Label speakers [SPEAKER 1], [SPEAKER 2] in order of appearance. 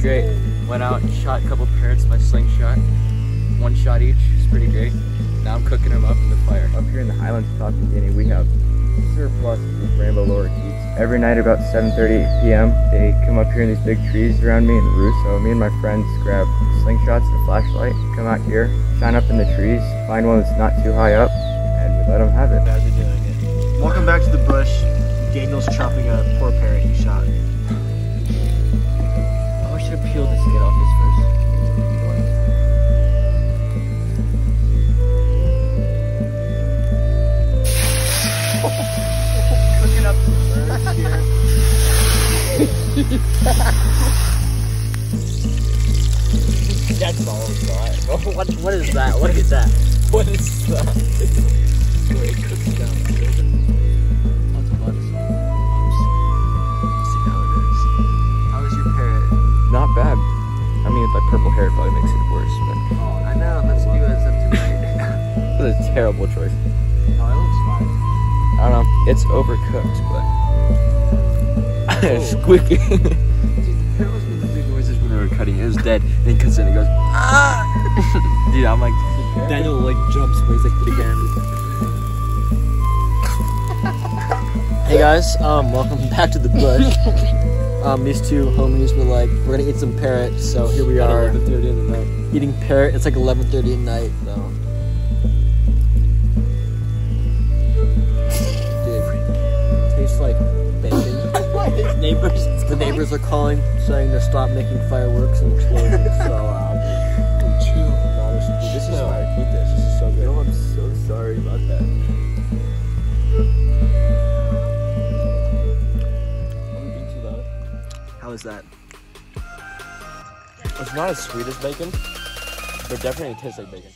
[SPEAKER 1] great. Went out and shot a couple parrots by slingshot. One shot each. It's pretty great. Now I'm cooking them up in the fire.
[SPEAKER 2] Up here in the highlands of Papua New Guinea, we have surplus of Rainbow Lorikeets. Every night about 7:30 p.m. they come up here in these big trees around me and roost. So me and my friends grab slingshots and a flashlight, come out here, shine up in the trees, find one that's not too high up, and we let them have it.
[SPEAKER 3] As we're doing it. Welcome back to the bush. Daniel's chopping a poor parrot he shot.
[SPEAKER 1] I should have peeled this to get off this first. Cooking up some birds here. That's all we got. What is that? What is that? What is that? Where it cooks down. Lots of bugs. See how it is. How is your parrot?
[SPEAKER 2] Not bad. I mean, with that purple hair, it probably makes it worse. But
[SPEAKER 1] Oh, I know. Let's do it as of tonight.
[SPEAKER 2] it was a terrible choice.
[SPEAKER 1] No, it looks fine.
[SPEAKER 2] I don't know. It's overcooked, but it's squeaky.
[SPEAKER 1] Dude, the parrot was making big noises when they were cutting it. It was dead. And then cuts in and goes, ah! Dude, I'm like,
[SPEAKER 3] Daniel like jumps when he's like again.
[SPEAKER 1] hey guys, welcome back to the bush. These two homies were like, we're gonna eat some parrot, so here we are.
[SPEAKER 3] 11:30 in the night.
[SPEAKER 1] Eating parrot. It's like 11:30 at night, though. Dude, tastes like bacon. The neighbors are calling, saying to stop making fireworks and explosions. So,
[SPEAKER 3] Chill. No, this is fire. Eat this. This is so good.
[SPEAKER 1] no, I'm so sorry about that.
[SPEAKER 3] I'm being too loud.
[SPEAKER 1] How is that?
[SPEAKER 3] It's not as sweet as bacon, but definitely tastes like bacon.